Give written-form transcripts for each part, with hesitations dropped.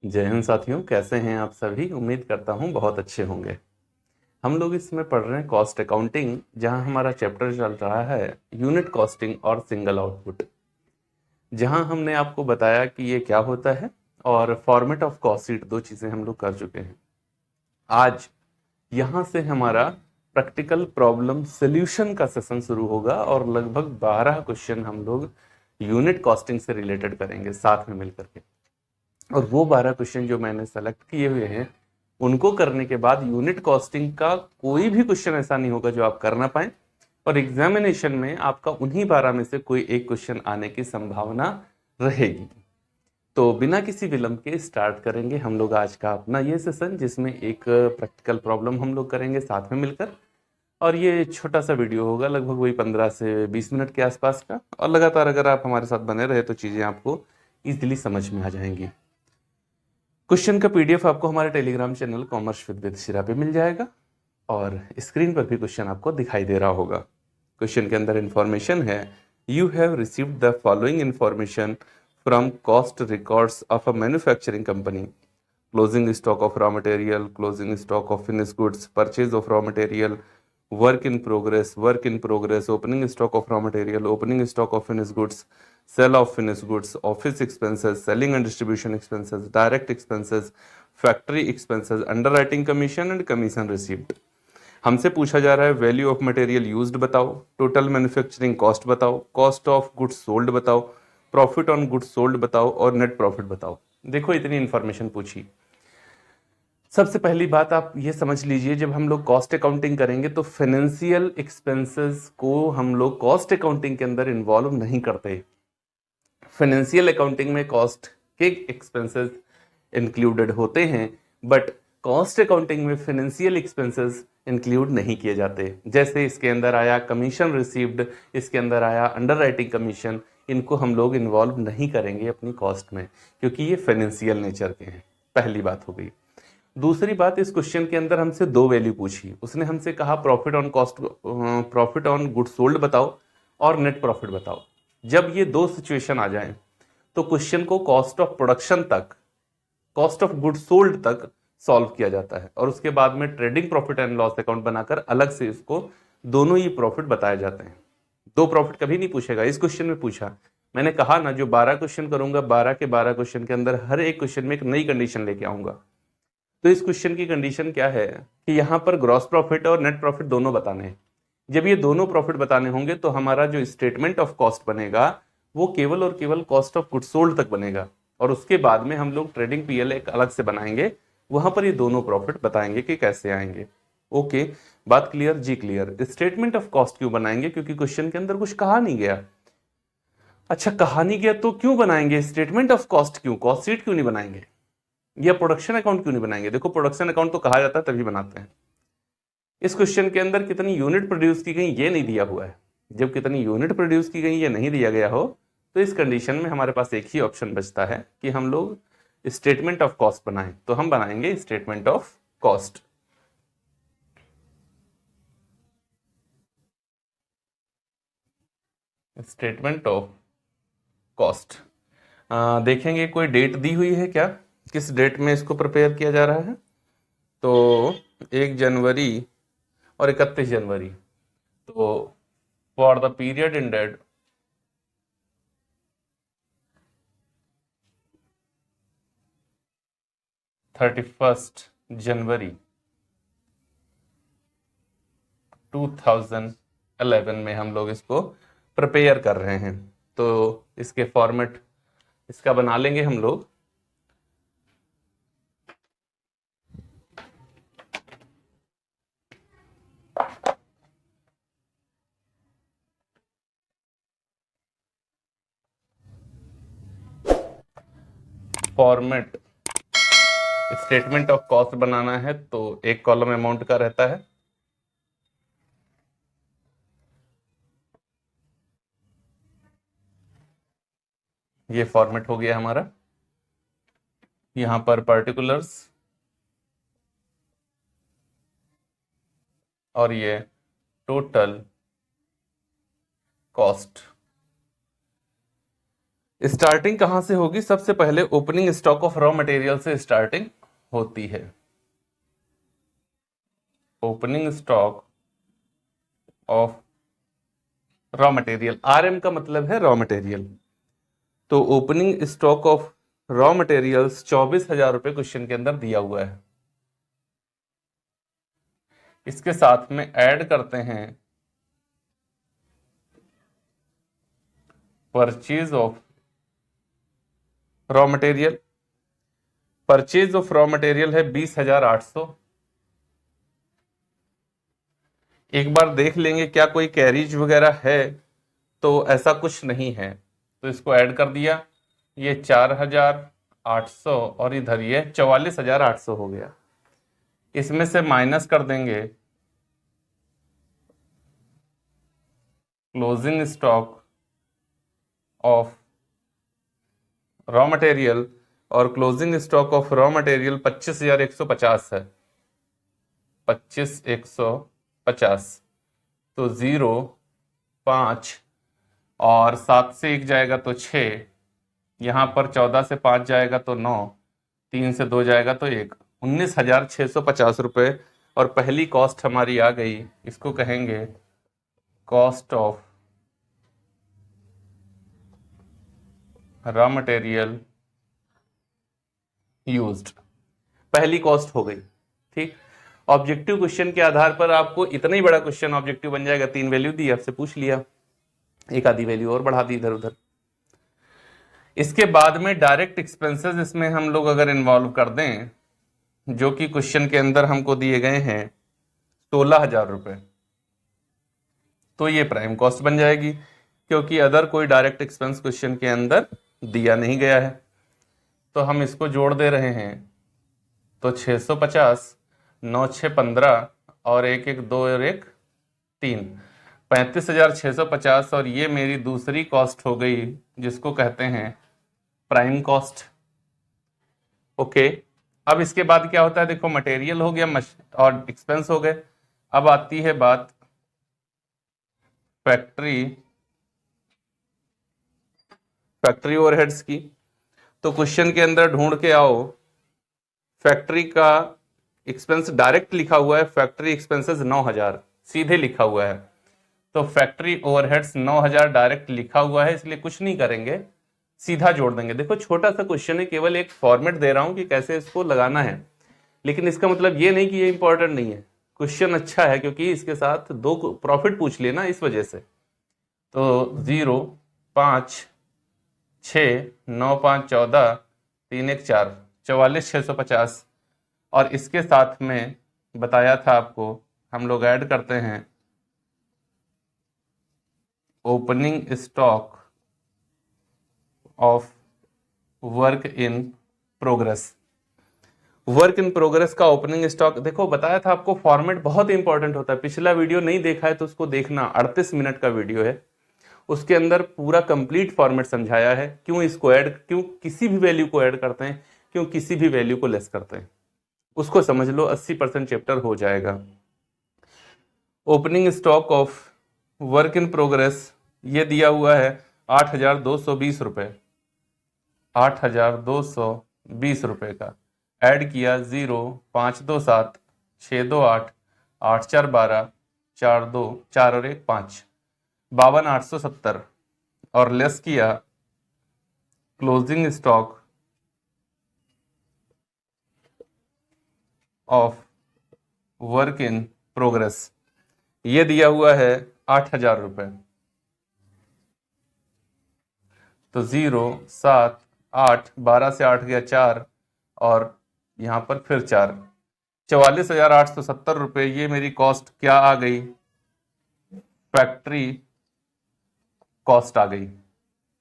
जय हिंद साथियों, कैसे हैं आप सभी। उम्मीद करता हूं बहुत अच्छे होंगे। हम लोग इसमें पढ़ रहे हैं कॉस्ट अकाउंटिंग, जहां हमारा चैप्टर चल रहा है यूनिट कॉस्टिंग और सिंगल आउटपुट। जहां हमने आपको बताया कि ये क्या होता है और फॉर्मेट ऑफ कॉस्ट शीट, दो चीजें हम लोग कर चुके हैं। आज यहां से हमारा प्रैक्टिकल प्रॉब्लम सॉल्यूशन का सेशन शुरू होगा और लगभग 12 क्वेश्चन हम लोग यूनिट कॉस्टिंग से रिलेटेड करेंगे साथ में मिलकर के। और वो 12 क्वेश्चन जो मैंने सेलेक्ट किए हुए हैं, उनको करने के बाद यूनिट कॉस्टिंग का कोई भी क्वेश्चन ऐसा नहीं होगा जो आप कर ना पाए, और एग्जामिनेशन में आपका उन्हीं 12 में से कोई एक क्वेश्चन आने की संभावना रहेगी। तो बिना किसी विलंब के स्टार्ट करेंगे हम लोग आज का अपना ये सेशन, जिसमें एक प्रैक्टिकल प्रॉब्लम हम लोग करेंगे साथ में मिलकर। और ये छोटा सा वीडियो होगा, लगभग वही 15 से 20 मिनट के आसपास का, और लगातार अगर आप हमारे साथ बने रहे तो चीज़ें आपको इजीली समझ में आ जाएंगी। क्वेश्चन का पीडीएफ आपको हमारे टेलीग्राम चैनल कॉमर्स विद शिरा पे मिल जाएगा, और स्क्रीन पर भी क्वेश्चन आपको दिखाई दे रहा होगा। क्वेश्चन के अंदर इंफॉर्मेशन है, you have received the following information from cost records of a manufacturing company: closing stock of raw material, closing stock of finish goods, purchase of raw material, work in progress, opening stock of raw material, opening stock of finish goods, sale of finish goods, office expenses, selling and distribution expenses, direct expenses, factory expenses, underwriting commission and commission received. हमसे पूछा जा रहा है value of material used बताओ, total manufacturing cost बताओ, cost of goods sold बताओ, profit on goods sold बताओ, और नेट प्रॉफिट बताओ। देखो, इतनी इंफॉर्मेशन पूछी। सबसे पहली बात आप ये समझ लीजिए, जब हम लोग कॉस्ट अकाउंटिंग करेंगे तो फाइनेंशियल एक्सपेंसेस को हम लोग कॉस्ट अकाउंटिंग के अंदर इन्वॉल्व नहीं करते। फाइनेंशियल अकाउंटिंग में कॉस्ट के एक्सपेंसेस इंक्लूडेड होते हैं, बट कॉस्ट अकाउंटिंग में फाइनेंशियल एक्सपेंसेस इंक्लूड नहीं किए जाते। जैसे इसके अंदर आया कमीशन रिसीव्ड, इसके अंदर आया अंडर राइटिंग कमीशन, इनको हम लोग इन्वॉल्व नहीं करेंगे अपनी कॉस्ट में, क्योंकि ये फाइनेंशियल नेचर के हैं। पहली बात हो गई। दूसरी बात, इस क्वेश्चन के अंदर हमसे दो वैल्यू पूछी। उसने हमसे कहा profit on cost, profit on good sold बताओ और नेट प्रॉफिट बताओ। जब ये दो सिचुएशन आ जाएं तो क्वेश्चन को कॉस्ट ऑफ प्रोडक्शन तक, कॉस्ट ऑफ गुड सोल्ड तक सॉल्व किया जाता है, और उसके बाद में trading profit and loss account बनाकर अलग से इसको दोनों ही प्रॉफिट बताए जाते हैं। दो प्रॉफिट कभी नहीं पूछेगा, इस क्वेश्चन में पूछा। मैंने कहा ना, जो 12 क्वेश्चन करूंगा, 12 के 12 क्वेश्चन के अंदर हर एक क्वेश्चन में एक नई कंडीशन लेके आऊंगा। तो इस क्वेश्चन की कंडीशन क्या है कि यहां पर ग्रॉस प्रॉफिट और नेट प्रॉफिट दोनों बताने हैं। जब ये दोनों प्रॉफिट बताने होंगे तो हमारा जो स्टेटमेंट ऑफ कॉस्ट बनेगा वो केवल और केवल कॉस्ट ऑफ गुड्स सोल्ड तक बनेगा, और उसके बाद में हम लोग ट्रेडिंग पीएल एक अलग से बनाएंगे, वहां पर ये दोनों प्रॉफिट बताएंगे कि कैसे आएंगे। ओके, बात क्लियर जी? क्लियर। स्टेटमेंट ऑफ कॉस्ट क्यों बनाएंगे? क्योंकि क्वेश्चन के अंदर कुछ कहा नहीं गया। अच्छा, कहा नहीं गया तो क्यों बनाएंगे स्टेटमेंट ऑफ कॉस्ट? क्यों कॉस्ट शीट क्यों नहीं बनाएंगे, या प्रोडक्शन अकाउंट क्यों नहीं बनाएंगे? देखो, प्रोडक्शन अकाउंट तो कहा जाता है तभी बनाते हैं। इस क्वेश्चन के अंदर कितनी यूनिट प्रोड्यूस की गई ये नहीं दिया हुआ है। जब कितनी यूनिट प्रोड्यूस की गई ये नहीं दिया गया हो, तो इस कंडीशन में हमारे पास एक ही ऑप्शन बचता है कि हम लोग स्टेटमेंट ऑफ कॉस्ट बनाएं। तो हम बनाएंगे statement of cost. Statement of cost देखेंगे कोई डेट दी हुई है क्या, किस डेट में इसको प्रिपेयर किया जा रहा है। तो 1 जनवरी और 31 जनवरी, तो फॉर द पीरियड एंडेड 31 जनवरी 2011 में हम लोग इसको प्रिपेयर कर रहे हैं। तो इसके फॉर्मेट इसका बना लेंगे हम लोग। फॉर्मेट स्टेटमेंट ऑफ कॉस्ट बनाना है तो एक कॉलम अमाउंट का रहता है, ये फॉर्मेट हो गया हमारा। यहां पर पर्टिकुलर्स और ये टोटल कॉस्ट। स्टार्टिंग कहां से होगी? सबसे पहले opening stock of raw material से स्टार्टिंग होती है। Opening stock of raw material, RM का मतलब है रॉ मटेरियल। तो opening stock of raw materials 24,000 रुपए क्वेश्चन के अंदर दिया हुआ है। इसके साथ में ऐड करते हैं purchase of raw material. Purchase of raw material है 20,800। एक बार देख लेंगे क्या कोई कैरीज वगैरह है, तो ऐसा कुछ नहीं है, तो इसको ऐड कर दिया। ये 4,800 और इधर ये 44,800 हो गया। इसमें से माइनस कर देंगे closing stock of raw material, और closing stock of raw material 25,150 है, 25,150। तो 0, 5 और 7 से 1 जाएगा तो 6, यहां पर 14 से 5 जाएगा तो 9, 3 से 2 जाएगा तो 1, 19,650 रुपए। और पहली कॉस्ट हमारी आ गई, इसको कहेंगे cost of raw material used, पहली कॉस्ट हो गई। ठीक, ऑब्जेक्टिव क्वेश्चन के आधार पर आपको इतना ही बड़ा क्वेश्चन ऑब्जेक्टिव बन जाएगा। 3 वैल्यू दी, आपसे पूछ लिया, एक आधी वैल्यू और बढ़ा दी इधर उधर। इसके बाद में डायरेक्ट एक्सपेंसेस इसमें हम लोग अगर इन्वॉल्व कर दें, जो कि क्वेश्चन के अंदर हमको दिए गए हैं 16,000 रुपए, तो ये प्राइम कॉस्ट बन जाएगी, क्योंकि अदर कोई डायरेक्ट एक्सपेंस क्वेश्चन के अंदर दिया नहीं गया है। तो हम इसको जोड़ दे रहे हैं, तो 650, 9 6 15 और 1 1 2 और 1 3, 35,650। और ये मेरी दूसरी कॉस्ट हो गई, जिसको कहते हैं प्राइम कॉस्ट। ओके, अब इसके बाद क्या होता है? देखो, मटेरियल हो गया और एक्सपेंस हो गए। अब आती है बात फैक्ट्री ओवरहेड्स की। तो क्वेश्चन के अंदर ढूंढ के आओ, फैक्ट्री का एक्सपेंस डायरेक्ट लिखा हुआ है, फैक्ट्री एक्सपेंसेस 9,000 सीधे लिखा हुआ है। तो फैक्ट्री ओवरहेड्स 9,000 डायरेक्ट लिखा हुआ है, इसलिए कुछ नहीं करेंगे, सीधा जोड़ देंगे। देखो, छोटा सा क्वेश्चन है, केवल एक फॉर्मेट दे रहा हूं कि कैसे इसको लगाना है, लेकिन इसका मतलब ये नहीं कि ये इंपॉर्टेंट नहीं है। क्वेश्चन अच्छा है क्योंकि इसके साथ 2 प्रॉफिट पूछ लेना, इस वजह से। तो 0 5 6 9 5 14 3 1 4, 44,650। और इसके साथ में बताया था आपको, हम लोग ऐड करते हैं opening stock of work in progress. Work in progress का ओपनिंग स्टॉक, देखो बताया था आपको, फॉर्मेट बहुत इंपॉर्टेंट होता है। पिछला वीडियो नहीं देखा है तो उसको देखना, 38 मिनट का वीडियो है, उसके अंदर पूरा कंप्लीट फॉर्मेट समझाया है। क्यों इसको ऐड, क्यों किसी भी वैल्यू को ऐड करते हैं, क्यों किसी भी वैल्यू को लेस करते हैं, उसको समझ लो, 80% चैप्टर हो जाएगा। Opening stock of work in progress ये दिया हुआ है 8,220 रुपए, 8,220 रुपए का। ऐड किया 0 5 2 7 6 2 8 8 4 12 4 2 4 और 1 5, 52,870। और लेस किया closing stock of work in progress, ये दिया हुआ है 8,000 रुपए। तो 0 7 8, 12 से 8 गया 4, और यहां पर फिर 4, 44,870 रुपए। ये मेरी कॉस्ट क्या आ गई? फैक्ट्री कॉस्ट आ गई।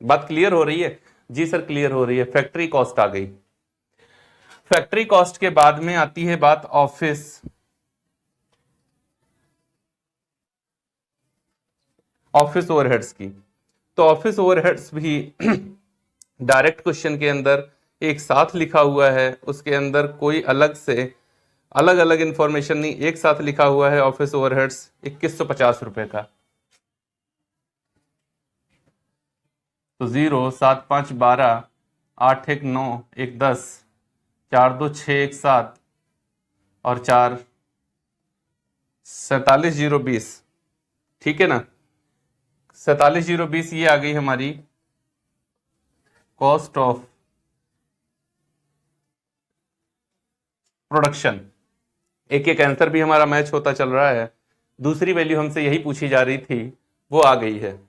बात क्लियर हो रही है? जी सर क्लियर हो रही है। फैक्ट्री कॉस्ट आ गई। फैक्ट्री कॉस्ट के बाद में आती है बात ऑफिस ओवरहेड्स की। तो ऑफिस ओवरहेड्स भी डायरेक्ट क्वेश्चन के अंदर एक साथ लिखा हुआ है, उसके अंदर कोई अलग से अलग अलग इंफॉर्मेशन नहीं, एक साथ लिखा हुआ है। ऑफिस ओवरहेड्स 2,150 रुपए का। तो 0, 7 5 12, 8 1 9, 1 10, 4 2 6 1 7 और 4 47 0 20। ठीक है ना, 47 0 20 ये आ गई हमारी कॉस्ट ऑफ प्रोडक्शन। एक एक आंसर भी हमारा मैच होता चल रहा है। दूसरी वैल्यू हमसे यही पूछी जा रही थी, वो आ गई है।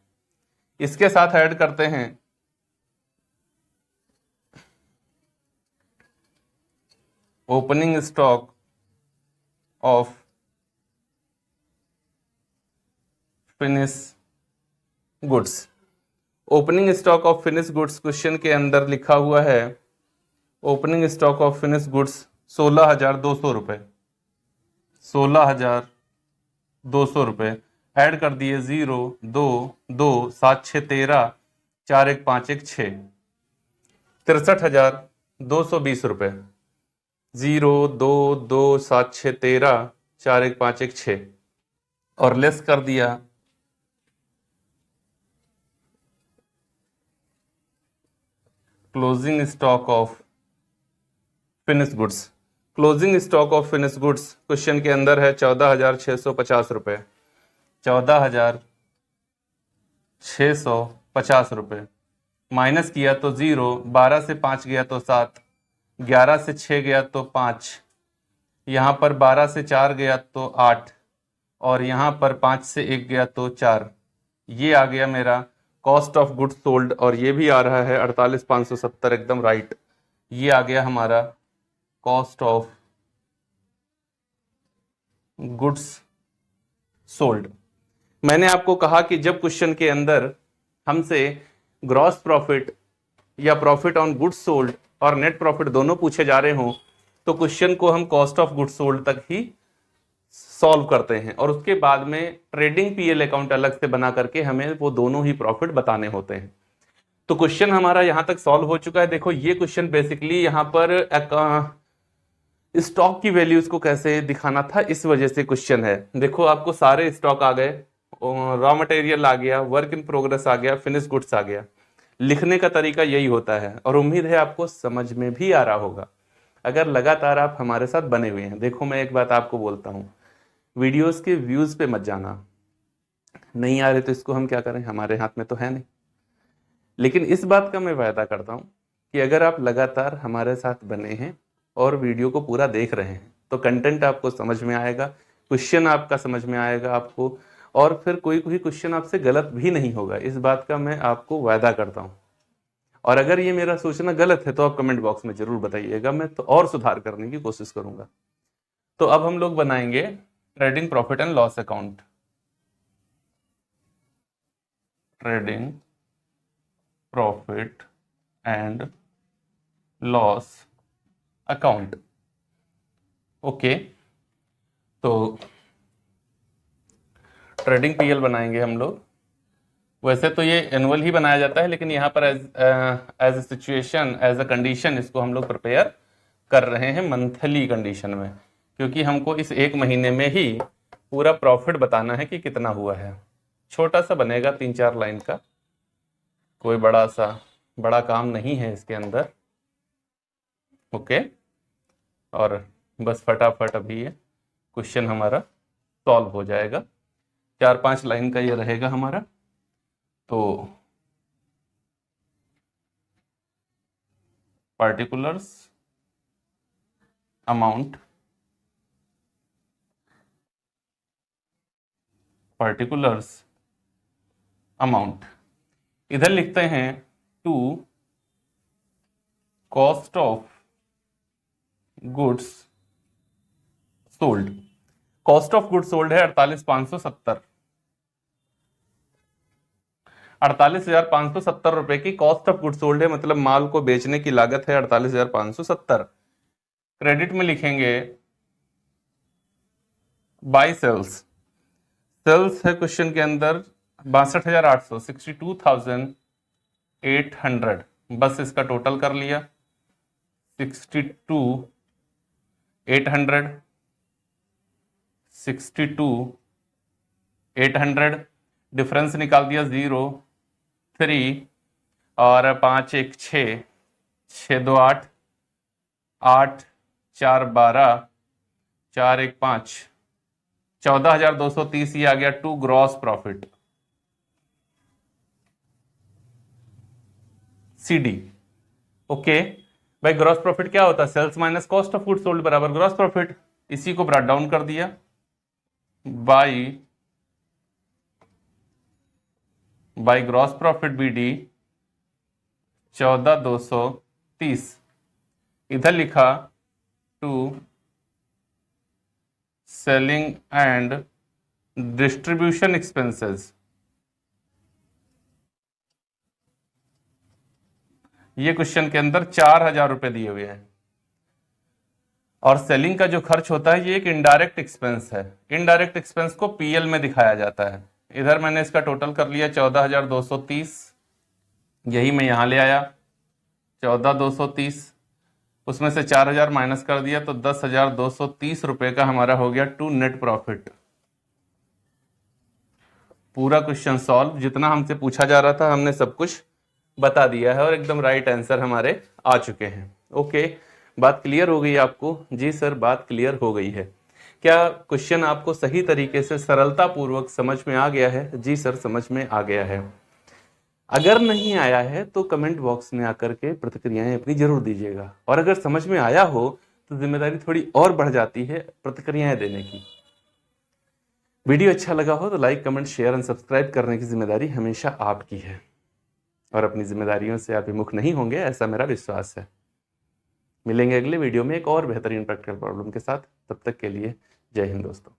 इसके साथ ऐड करते हैं opening stock of finish goods. Opening stock of finish goods question के अंदर लिखा हुआ है opening stock of finish goods 16,200 रुपए। 16,200 रुपए ऐड कर दिए 0 2 2 7 6 13 4 1 5 1 6, 63,220 रुपए। 0 2 2 7 6 13 4 1 5 1 6 और लेस कर दिया closing stock of finish goods. Closing stock of finish goods question के अंदर है 14,650 रुपए। 14,650 रुपए माइनस किया तो 0, 12 से 5 गया तो 7, 11 से 6 गया तो 5, यहाँ पर 12 से 4 गया तो 8 और यहाँ पर 5 से 1 गया तो 4। ये आ गया मेरा कॉस्ट ऑफ गुड्स सोल्ड और ये भी आ रहा है 48,570, एकदम राइट। ये आ गया हमारा कॉस्ट ऑफ गुड्स सोल्ड। मैंने आपको कहा कि जब क्वेश्चन के अंदर हमसे ग्रॉस प्रॉफिट या प्रॉफिट ऑन गुड्स सोल्ड और नेट प्रॉफिट दोनों पूछे जा रहे हों तो क्वेश्चन को हम कॉस्ट ऑफ गुड्स सोल्ड तक ही सॉल्व करते हैं और उसके बाद में ट्रेडिंग पीएल अकाउंट अलग से बना करके हमें वो दोनों ही प्रॉफिट बताने होते हैं। तो क्वेश्चन हमारा यहां तक सॉल्व हो चुका है। देखो ये क्वेश्चन बेसिकली यहां पर स्टॉक की वैल्यूज को कैसे दिखाना था, इस वजह से क्वेश्चन है। देखो आपको सारे स्टॉक आ गए, रॉ मटेरियल आ गया, वर्क इन प्रोग्रेस आ गया, फिनिश गुड्स आ गया। लिखने का तरीका यही होता है और उम्मीद है आपको समझ में भी आ रहा होगा अगर लगातार आप हमारे साथ बने हुए हैं। देखो मैं एक बात आपको बोलता हूं, वीडियोस के व्यूज पे मत जाना। नहीं आ रहे तो इसको हम क्या करें, हमारे हाथ में तो है नहीं। लेकिन इस बात का मैं वायदा करता हूं कि अगर आप लगातार हमारे साथ बने हैं और वीडियो को पूरा देख रहे हैं तो कंटेंट आपको समझ में आएगा, क्वेश्चन आपका समझ में आएगा आपको, और फिर कोई कोई क्वेश्चन आपसे गलत भी नहीं होगा। इस बात का मैं आपको वायदा करता हूं। और अगर ये मेरा सोचना गलत है तो आप कमेंट बॉक्स में जरूर बताइएगा, मैं तो और सुधार करने की कोशिश करूंगा। तो अब हम लोग बनाएंगे trading profit and loss account. Trading profit and loss account. Okay, तो ट्रेडिंग पीएल बनाएंगे हम लोग। वैसे तो ये एनुअल ही बनाया जाता है, लेकिन यहाँ पर as a situation, as a condition इसको हम लोग प्रिपेयर कर रहे हैं मंथली कंडीशन में, क्योंकि हमको इस एक महीने में ही पूरा प्रॉफिट बताना है कि कितना हुआ है। छोटा सा बनेगा 3-4 लाइन का, कोई बड़ा काम नहीं है इसके अंदर। ओके, और बस फटाफट अभी ये क्वेश्चन हमारा सॉल्व हो जाएगा। 4-5 लाइन का ये रहेगा हमारा। तो पार्टिकुलर्स अमाउंट, पार्टिकुलर्स अमाउंट इधर लिखते हैं to cost of goods sold. Cost of goods sold है 48,570। 48,570 रुपए की कॉस्ट ऑफ गुड्स सोल्ड है, मतलब माल को बेचने की लागत है 48,570। क्रेडिट में लिखेंगे बाय सेल्स। सेल्स है क्वेश्चन के अंदर 62,800, 62,800। बस इसका टोटल कर लिया 62,800, 62,800। डिफरेंस निकाल दिया 0, 3, और 5 1 6, 6 2 8, 8 4 12, 4 1 5, 14,230 ये आ गया to gross profit, CD। Okay भाई, ग्रॉस प्रॉफिट क्या होता है? Sales minus cost of goods sold बराबर ग्रॉस प्रॉफिट। इसी को ब्रॉट डाउन कर दिया बाई ग्रॉस प्रॉफिट BD 14,230। इधर लिखा to selling and distribution expenses. ये क्वेश्चन के अंदर 4,000 रुपए दिए हुए हैं, और सेलिंग का जो खर्च होता है ये एक इनडायरेक्ट एक्सपेंस है। इनडायरेक्ट एक्सपेंस को PL में दिखाया जाता है। इधर मैंने इसका टोटल कर लिया 14,230, यही मैं यहां ले आया 14,230, उसमें से 4,000 माइनस कर दिया तो 10,230 रुपए का हमारा हो गया टू नेट प्रॉफिट। पूरा क्वेश्चन सॉल्व, जितना हमसे पूछा जा रहा था हमने सब कुछ बता दिया है और एकदम राइट आंसर हमारे आ चुके हैं। ओके, बात क्लियर हो गई आपको? जी सर, बात क्लियर हो गई है। क्या क्वेश्चन आपको सही तरीके से सरलता पूर्वक समझ में आ गया है? जी सर, समझ में आ गया है। अगर नहीं आया है तो कमेंट बॉक्स में आकर के प्रतिक्रियाएं अपनी जरूर दीजिएगा, और अगर समझ में आया हो तो जिम्मेदारी थोड़ी और बढ़ जाती है प्रतिक्रियाएं देने की। वीडियो अच्छा लगा हो तो like, comment, share and subscribe करने की जिम्मेदारी हमेशा आपकी है, और अपनी जिम्मेदारियों से आप विमुख नहीं होंगे, ऐसा मेरा विश्वास है। मिलेंगे अगले वीडियो में एक और बेहतरीन प्रैक्टिकल प्रॉब्लम के साथ। तब तक के लिए जय हिंद दोस्तों।